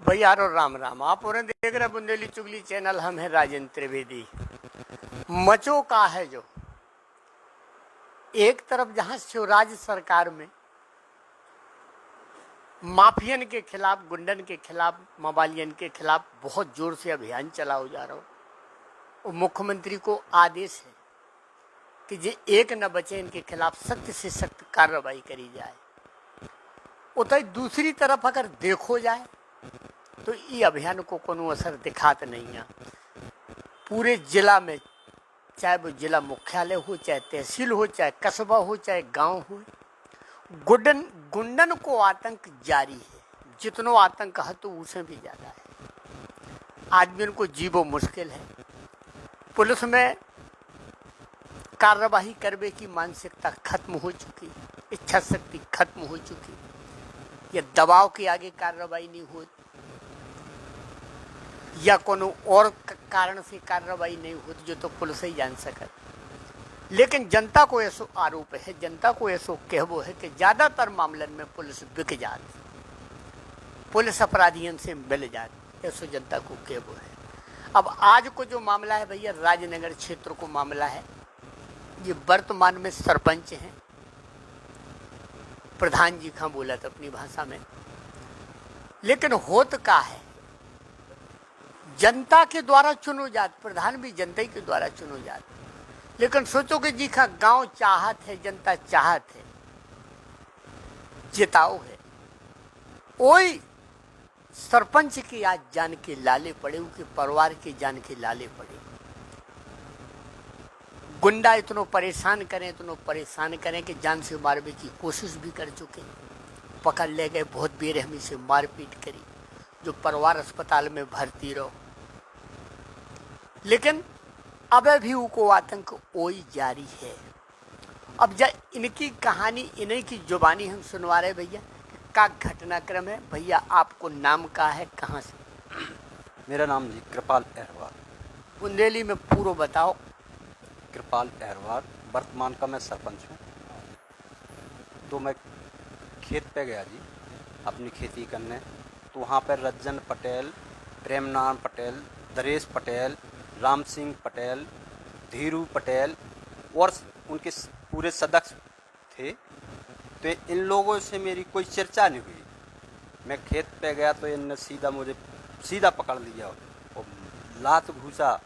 भैया और राम राम। आप और देख रहे बुंदेली चुगली चैनल। हम है राजेंद्र त्रिवेदी। मचो का है जो एक तरफ जहां शिवराज सरकार में माफियन के खिलाफ, गुंडन के खिलाफ, मवालियन के खिलाफ बहुत जोर से अभियान चलाओ जा रहा हो, और मुख्यमंत्री को आदेश है कि जे एक न बचे, इनके खिलाफ सख्त से सख्त कार्रवाई करी जाए। उतर दूसरी तरफ अगर देखो जाए तो ये अभियान को कोनो असर दिखात नहीं है। पूरे जिला में, चाहे वो जिला मुख्यालय हो, चाहे तहसील हो, चाहे कस्बा हो, चाहे गांव हो, गुंडन को आतंक जारी है। जितनो आतंक है तो उससे भी ज्यादा है। आदमी को जीवो मुश्किल है। पुलिस में कार्रवाई करने की मानसिकता खत्म हो चुकी, इच्छा शक्ति खत्म हो चुकी। ये दबाव के आगे कार्रवाई नहीं हो, या कोनो और कारण से कार्रवाई नहीं होती जो तो पुलिस ही जान सकत। लेकिन जनता को ऐसो आरोप है, जनता को ऐसो कहवो है कि ज्यादातर मामलन में पुलिस बिक जात, पुलिस अपराधियों से मिल जात, ऐसो जनता को कहवो है। अब आज को जो मामला है भैया, राजनगर क्षेत्र को मामला है। ये वर्तमान में सरपंच हैं, प्रधान जी का बोला था अपनी भाषा में। लेकिन होत का है, जनता के द्वारा चुनो जात, प्रधान भी जनता के द्वारा चुनो जात। लेकिन सोचो कि जी का गांव चाहत है, जनता चाहत है, जिताओ है, वही सरपंच की आज जान के लाले पड़े, उनके परिवार के जान के लाले पड़े। गुंडा इतनो परेशान करें कि जान से मारने की कोशिश भी कर चुके, पकड़ ले गए, बहुत बेरहमी से मारपीट करी, जो परिवार अस्पताल में भर्ती रहो। लेकिन अब भी उनको आतंक वही जारी है। अब जब इनकी कहानी, इन्हीं की जुबानी हम सुनवा रहे भैया, का घटनाक्रम है। भैया आपको नाम का है, कहाँ से? मेरा नाम जी कृपाल अहरवार। बुंदेली में पूरा बताओ। कृपाल अहरवार, वर्तमान का मैं सरपंच हूँ। तो मैं खेत पे गया जी अपनी खेती करने, तो वहाँ पर रज्जन पटेल, प्रेमनारायण पटेल, दरेश पटेल, राम सिंह पटेल, धीरू पटेल और उनके पूरे सदस्य थे। तो इन लोगों से मेरी कोई चर्चा नहीं हुई। मैं खेत पे गया तो इनने मुझे सीधा पकड़ लिया और लात घूसा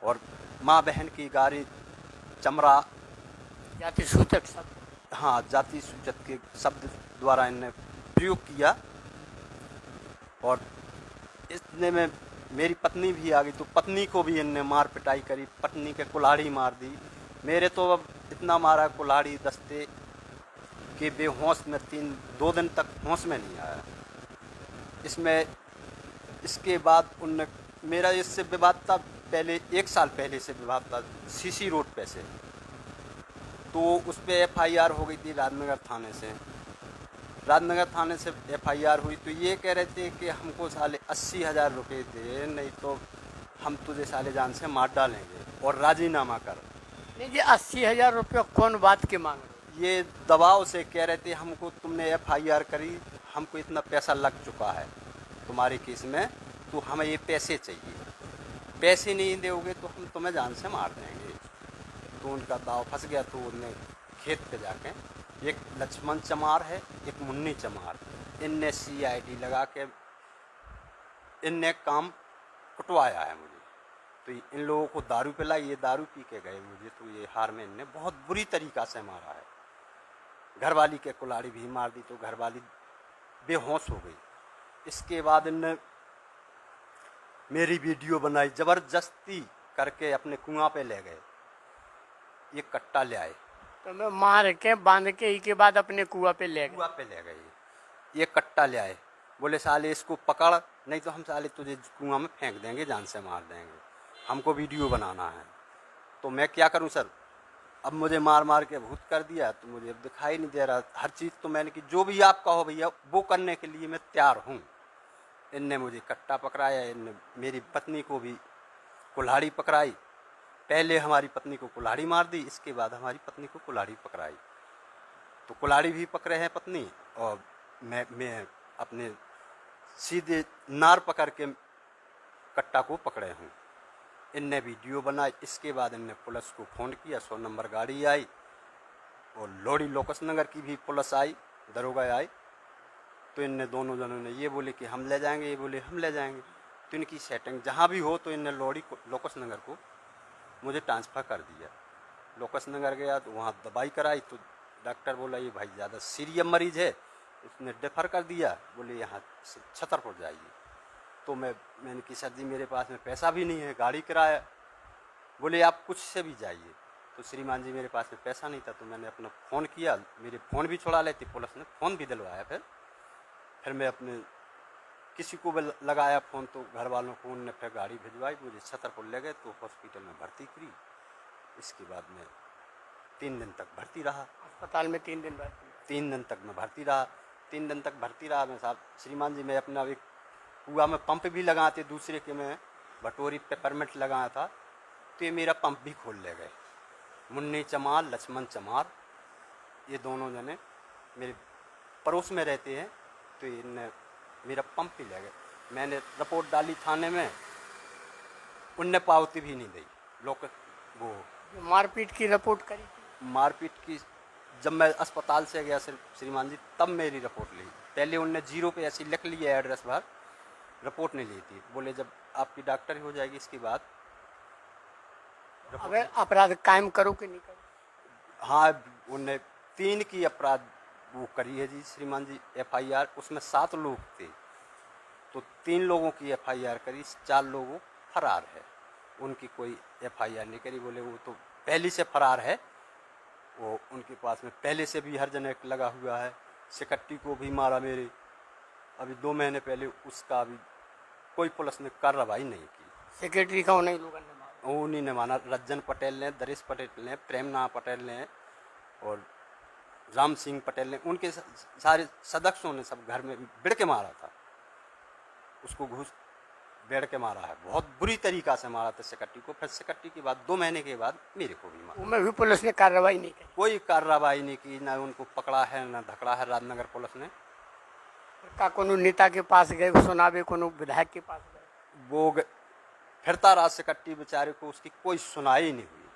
और माँ बहन की गाली, चमड़ा, जाति सूचक शब्द, हाँ जाति सूचक के शब्द द्वारा इनने प्रयोग किया। और इसने में मेरी पत्नी भी आ गई, तो पत्नी को भी इनने मार पिटाई करी, पत्नी के कुल्हाड़ी मार दी। मेरे तो अब इतना मारा कुल्हाड़ी दस्ते कि बेहोश में 2 दिन तक होश में नहीं आया। इसके बाद उनने मेरा इससे विवाद था, पहले 1 साल पहले से विवाद था सीसी रोड पे से। तो उस पर FIR हो गई थी राजनगर थाने से। राजनगर थाने से FIR हुई तो ये कह रहे थे कि हमको साले 80,000 रुपये दे, नहीं तो हम तुझे साले जान से मार डालेंगे और राजीनामा कर। नहीं जी, 80,000 रुपया कौन बात के मांग रहे? ये दबाव से कह रहे थे, हमको तुमने FIR करी, हमको इतना पैसा लग चुका है तुम्हारे केस में, तो हमें ये पैसे चाहिए, पैसे नहीं दोगे तो हम तुम्हें जान से मार देंगे। तो उनका दाव फंस गया। तो उनने खेत पे जाके, एक लक्ष्मण चमार है, एक मुन्नी चमार, इनने CID लगा के इनने काम कुटवाया है मुझे। तो इन लोगों को दारू पिलाई, ये दारू पी के गए मुझे, तो ये हार में इनने बहुत बुरी तरीक़ा से मारा है। घरवाली के कुल्हाड़ी भी मार दी, तो घरवाली बेहोश हो गई। इसके बाद इनने मेरी वीडियो बनाई, ज़बरदस्ती करके अपने कुआं पे ले गए, ये कट्टा ले आए, तो मैं मार के बांध के, के बाद अपने कुआं पे ले गए। ये कट्टा ले आए, बोले साले इसको पकड़, नहीं तो हम साले तुझे कुआं में फेंक देंगे, जान से मार देंगे, हमको वीडियो बनाना है। तो मैं क्या करूं सर, अब मुझे मार मार के भूत कर दिया, तो मुझे अब दिखाई नहीं दे रहा। हर चीज़ तो मैंने कि जो भी आप कहो भैया वो करने के लिए मैं तैयार हूँ। इनने मुझे कट्टा पकड़ाया, इनने मेरी पत्नी को भी कुल्हाड़ी पकड़ाई। पहले हमारी पत्नी को कुल्हाड़ी मार दी, इसके बाद हमारी पत्नी को कुल्हाड़ी पकड़ाई। तो कुल्हाड़ी भी पकड़े हैं पत्नी, और मैं अपने सीधे नार पकड़ के कट्टा को पकड़े हूँ। इनने वीडियो बनाई। इसके बाद इनने पुलिस को फ़ोन किया, 100 नंबर गाड़ी आई और लोहड़ी लोकस नगर की भी पुलिस आई, दरोगा आई। तो इनने दोनों जनों ने ये बोले कि हम ले जाएंगे, ये बोले हम ले जाएंगे। तो इनकी सेटिंग जहाँ भी हो तो इनने लोहड़ी लोकस नगर को मुझे ट्रांसफ़र कर दिया। लोकस नगर गया तो वहाँ दवाई कराई तो डॉक्टर बोला ये भाई ज़्यादा सीरियस मरीज है, उसने डिफ़र कर दिया, बोले यहाँ से छतरपुर जाइए। तो मैंने कि सर जी मेरे पास में पैसा भी नहीं है, गाड़ी किराया। बोले आप कुछ से भी जाइए। तो श्रीमान जी मेरे पास में पैसा नहीं था, तो मैंने अपना फ़ोन किया, मेरे फ़ोन भी छुड़ा लेती पुलिस ने, फ़ोन भी दिलवाया। फिर मैं अपने किसी को भी लगाया फ़ोन, तो घर वालों को उनने फिर गाड़ी भिजवाई, मुझे छतरपुर ले गए तो हॉस्पिटल में भर्ती करी। इसके बाद मैं 3 दिन तक भर्ती रहा अस्पताल में। 3 दिन बाद 3 दिन तक मैं भर्ती रहा। 3 दिन तक भर्ती रहा मैं साहब। श्रीमान जी मैं अपना एक कुआ में पंप भी लगाते दूसरे के, मैं भटोरी पेपरमेंट लगाया था, तो ये मेरा पंप भी खोल ले गए। मुन्नी चमार, लक्ष्मण चमार, ये दोनों जने मेरे पड़ोस में रहते हैं, तो इनने मेरा पंप भी ले गए। मैंने रिपोर्ट डाली थाने में, उनने पावती भी नहीं दी। लोग वो मारपीट की रिपोर्ट करी थी। मारपीट की जब मैं अस्पताल से गया श्रीमान जी, तब मेरी रिपोर्ट ली। पहले उनने 0 पे ऐसी लिख लिया एड्रेस भर, रिपोर्ट नहीं ली थी। बोले जब आपकी डॉक्टर हो जाएगी इसके बाद अगर अपराध कायम करो कि नहीं करो। हाँ, उनने 3 की अपराध वो करी है जी श्रीमान जी FIR। उसमें 7 लोग थे, तो 3 लोगों की FIR करी, 4 लोगों फरार है, उनकी कोई FIR नहीं करी। बोले वो तो पहले से फरार है, वो उनके पास में पहले से भी हर जने लगा हुआ है। सेक्रेटरी को भी मारा मेरे, अभी 2 महीने पहले, उसका भी कोई पुलिस ने कार्रवाई नहीं की। सेक्रेटरी का उन्हीं लोगों ने मारा। उन्हीं ने माना, रज्जन पटेल ने, दरेश पटेल ने, प्रेमनाथ पटेल ने और राम सिंह पटेल ने, उनके सारे सदस्यों ने सब घर में बिड़ के मारा था उसको, घुस बैठ के मारा है, बहुत बुरी तरीका से मारा था सेक्रेटरी को। फिर सेक्रेटरी के बाद 2 महीने के बाद मेरे को भी मारा। उनमें भी पुलिस ने कार्रवाई नहीं की। कोई कार्रवाई नहीं की, ना उनको पकड़ा है ना धकड़ा है राजनगर पुलिस ने। का कोनो नेता के पास गए सुनावे, कोनो विधायक के पास गए, वो फिरता रहा सेक्रेटरी बेचारे को, उसकी कोई सुनाई नहीं हुई।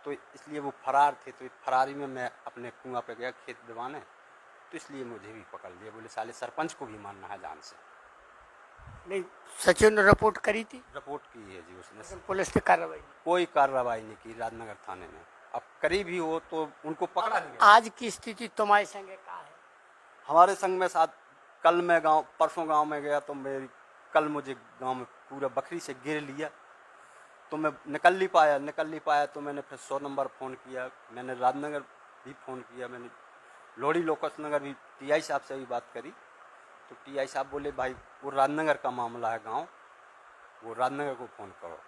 तो इसलिए वो फरार थे, तो फरारी में मैं अपने कुआं पे गया खेत दिवाने, तो इसलिए मुझे भी पकड़ लिया। बोले साले सरपंच को भी मारना है जान से। नहीं, सचिन ने रिपोर्ट करी थी, रिपोर्ट की है जी उसने, लेकिन पुलिस ने कार्रवाई नहीं। कोई कार्रवाई नहीं की राजनगर थाने में। अब करीब ही हो तो उनको पकड़ा नहीं। आज की स्थिति तुम्हारे संगे का है? हमारे संग में साथ कल मैं परसों गांव में गया, तो कल मुझे गांव में पूरा बकरी से गिर लिया, तो मैं निकल नहीं पाया। तो मैंने फिर 100 नंबर फ़ोन किया, मैंने राजनगर भी फ़ोन किया, मैंने लोहड़ी लोकस नगर भी TI साहब से भी बात करी। तो TI साहब बोले भाई वो राजनगर का मामला है गांव, वो राजनगर को फ़ोन करो।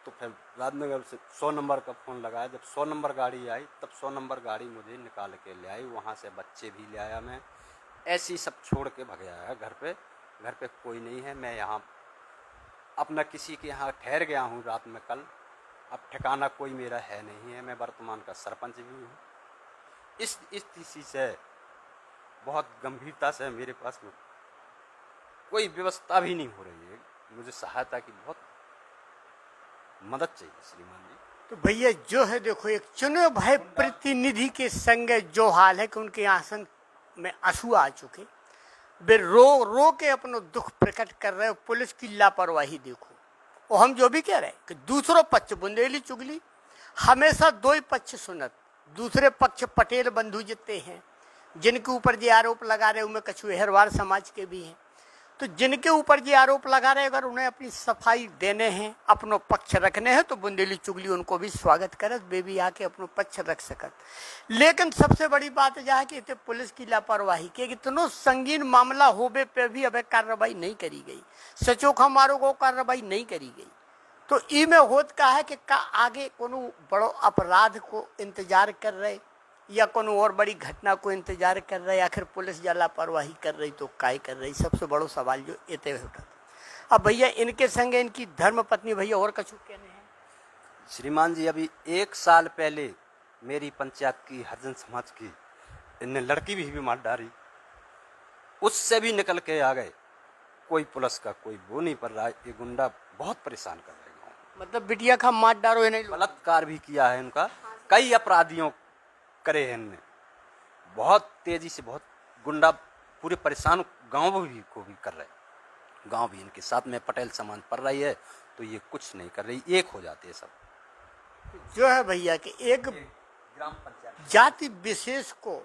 तो फिर राजनगर से 100 नंबर का फ़ोन लगाया। जब 100 नंबर गाड़ी आई, तब 100 नंबर गाड़ी मुझे निकाल के ले आई। वहाँ से बच्चे भी ले आया मैं, ऐसे ही सब छोड़ के भग आया घर पे कोई नहीं है। मैं यहाँ अपना किसी के यहाँ ठहर गया हूँ रात में कल। अब ठिकाना कोई मेरा है नहीं है। मैं वर्तमान का सरपंच भी हूँ। इस स्थिति से बहुत गंभीरता से मेरे पास में कोई व्यवस्था भी नहीं हो रही है। मुझे सहायता की बहुत मदद चाहिए श्रीमान जी। तो भैया जो है देखो, एक चुने भाई प्रतिनिधि के संग जो हाल है कि उनके आसन में आंसू आ चुके, वे रो के अपना दुख प्रकट कर रहे हो। पुलिस की लापरवाही देखो। और हम जो भी कह रहे हैं कि दूसरों पक्ष बुंदेली चुगली, हमेशा 2 ही पक्ष सुनत। दूसरे पक्ष पटेल बंधु जितने हैं, जिनके ऊपर ये आरोप लगा रहे, उनमें कछु हेरवार समाज के भी हैं। तो जिनके ऊपर ये आरोप लगा रहे, अगर उन्हें अपनी सफाई देने हैं, अपनो पक्ष रखने हैं, तो बुंदेली चुगली उनको भी स्वागत करत, वे भी आके अपनो पक्ष रख सकत। लेकिन सबसे बड़ी बात यह है कि इतने पुलिस की लापरवाही के इतनो संगीन मामला होवे पे भी अब कार्रवाई नहीं करी गई। सचोखा मारो को कार्रवाई नहीं करी गई। तो ई में होत का है कि का आगे कोनो बड़ो अपराध को इंतजार कर रहे, या कोनो और बड़ी घटना को इंतजार कर रहे, आखिर पुलिस या लापरवाही कर रही तो काय कर रही। सबसे बड़ो सवाल जो इतने उठा। अब भैया इनके संग इनकी धर्म पत्नी भैया और कछु कहने हैं? श्रीमान जी अभी 1 साल पहले मेरी पंचायत की हरिजन समाज की इनने लड़की भी मार डाली, उससे भी निकल के आ गए। कोई पुलिस का कोई वो नहीं पड़ रहा है। ये गुंडा बहुत परेशान कर रहे हैं गाँव। मतलब बिटिया का मार डारो, नहीं बलात्कार भी किया है इनका, कई अपराधियों करे हैं इनने, बहुत तेजी से, बहुत गुंडा पूरे परेशान गांव भी को भी कर रहे हैं। गांव भी इनके साथ में पटेल समाज पड़ रही है तो ये कुछ नहीं कर रही, एक हो जाते हैं सब। जो है भैया कि एक ग्राम पंचायत जाति विशेष को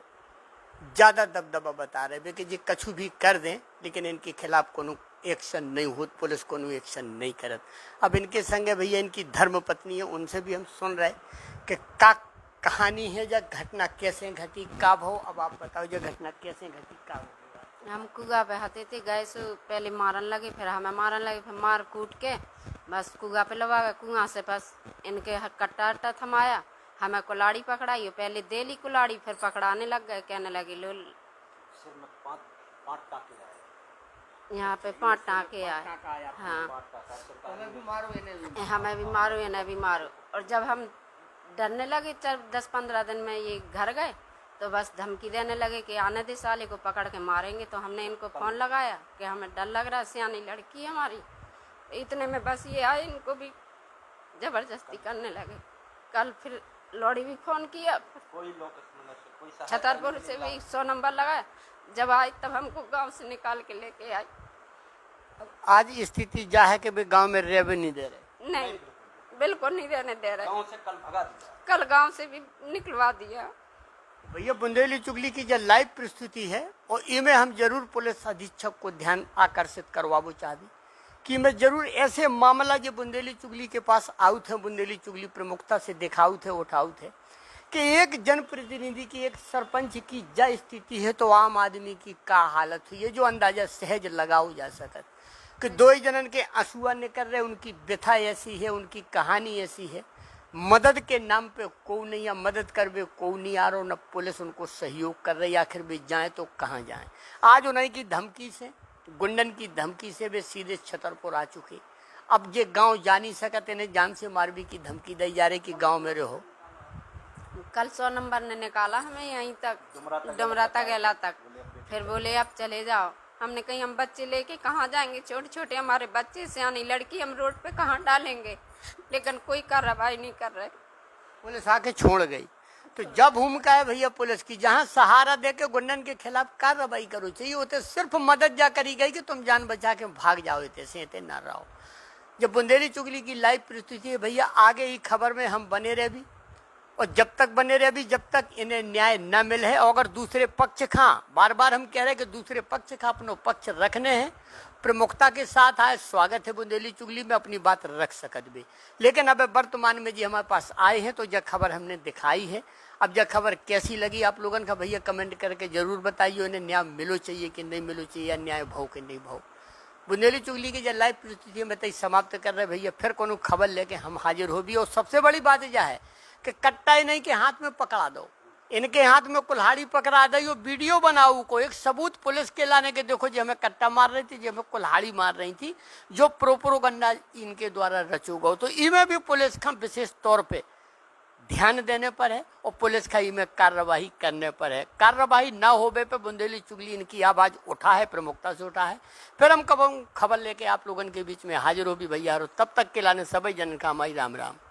ज्यादा दबदबा बता रहे हैं कि जी कछु भी कर दें लेकिन इनके खिलाफ कोनो एक्शन नहीं होत, पुलिस कोनो एक्शन नहीं करत। अब इनके संगे भैया इनकी धर्म पत्नी है, उनसे भी हम सुन रहे कि का कहानी है, या घटना कैसे घटी, का भाव। अब आप बताओ जो घटना कैसे घटी, का भाव। हम कुआ पे हते थे, गए सो पहले मारन लगे, फिर हमें मारन लगे, फिर मार कूट के बस कुआ पे लगा गए। कुआं से बस इनके कट्टा अट्टा थमाया, हमें कुलाड़ी पकड़ाई, पहले देली कुलाड़ी, फिर पकड़ाने लग गए, कहने लगे लो यहाँ पे 5 टाँके आए। हाँ, हमें भी मारो इन्हें भी मारो। और जब हम डरने लगे 10-15 दिन में ये घर गए तो बस धमकी देने लगे कि आने दे साले को, पकड़ के मारेंगे। तो हमने इनको फ़ोन लगाया कि हमें डर लग रहा है, सियानी लड़की है हमारी। इतने में बस ये आए, इनको भी ज़बरदस्ती करने लगे। कल फिर लौड़ी भी फ़ोन किया, छतरपुर से भी 100 नंबर लगाया। जब आई तब हमको गांव से निकाल के लेके आई। आज स्थिति जा है कि गांव में रह भी नहीं दे रहे, नहीं बिल्कुल नहीं रहने दे रहे। गांव से कल भगा दिया, कल गांव से भी निकलवा दिया। भैया बुंदेली चुगली की जो लाइव प्रस्तुति है और इनमें हम जरूर पुलिस अधीक्षक को ध्यान आकर्षित करवाबो चाहती कि मैं जरूर ऐसे मामला जो बुंदेली चुगली के पास आउ थे, बुंदेली चुगली प्रमुखता से दिखाऊ थे, उठाऊ थे कि एक जनप्रतिनिधि की, एक सरपंच की जा स्थिति है तो आम आदमी की का हालत हुई है, जो अंदाजा सहज लगाओ जा सकत कि 2 जनन के आंसुआ निकल रहे, उनकी व्यथा ऐसी है, उनकी कहानी ऐसी है। मदद के नाम पे को नहीं, या मदद कर वे को नहीं आ रहा, न पुलिस उनको सहयोग कर रही, आखिर वे जाएं तो कहाँ जाएं। आज उन्हीं की धमकी से, गुंडन की धमकी से वे सीधे छतरपुर आ चुके। अब ये गांव जा नहीं सकते, इन्हें जान से मारवी की धमकी दी जा रही कि गांव में रहो। कल 100 नंबर ने निकाला हमें यहीं तक, डुमराता गेला तक। फिर बोले अब चले जाओ। हमने कहीं हम बच्चे लेके कहाँ जाएंगे, छोटे छोटे हमारे बच्चे, सियानी लड़की, हम रोड पे कहाँ डालेंगे। लेकिन कोई कार्रवाई नहीं कर रहे। पुलिस आके छोड़ गई। तो जब भूमिका है भैया पुलिस की, जहाँ सहारा दे के गुंडन के खिलाफ कार्रवाई करो चाहिए, होते सिर्फ मदद जा करी गई कि तुम जान बचा के भाग जाओ, इतने न रहो। जब बुंदेली चुगली की लाइव परिस्थिति है भैया, आगे ही खबर में हम बने रहे भी, और जब तक बने रहे भी, जब तक इन्हें न्याय न मिले है। और अगर दूसरे पक्ष खा, बार बार हम कह रहे हैं कि दूसरे पक्ष खा अपनो पक्ष रखने हैं, प्रमुखता के साथ आए, स्वागत है बुंदेली चुगली में, अपनी बात रख सकत भी। लेकिन अब वर्तमान में जी हमारे पास आए हैं तो यह खबर हमने दिखाई है। अब यह खबर कैसी लगी आप लोगों का भैया कमेंट करके जरूर बताइए। इन्हें न्याय मिलो चाहिए कि नहीं मिलो चाहिए, या न्याय भाव कि नहीं भाव। बुंदेली चुगली की जो लाइव परिस्थिति में तय समाप्त कर रहे भैया, फिर कोनो खबर लेके हम हाजिर हो भी। और सबसे बड़ी बात यह है कि कट्टा ही नहीं के हाथ में पकड़ा दो, इनके हाथ में कुल्हाड़ी पकड़ा दो, वीडियो बनाओ को एक सबूत पुलिस के लाने के, देखो जी हमें कट्टा मार रही थी, जी हमें कुल्हाड़ी मार रही थी, जो प्रोपोगंडा इनके द्वारा रचोगा। तो इनमें भी पुलिस का विशेष तौर पे ध्यान देने पर है और पुलिस का इनमें कार्रवाई करने पर है। कार्रवाई ना होवे पे बुंदेली चुगली इनकी आवाज उठा है, प्रमुखता से उठा है। फिर हम कब खबर लेके आप लोगों के बीच में हाजिर हो भी भैया। तब तक के लाने सभी जन का हमारी राम राम।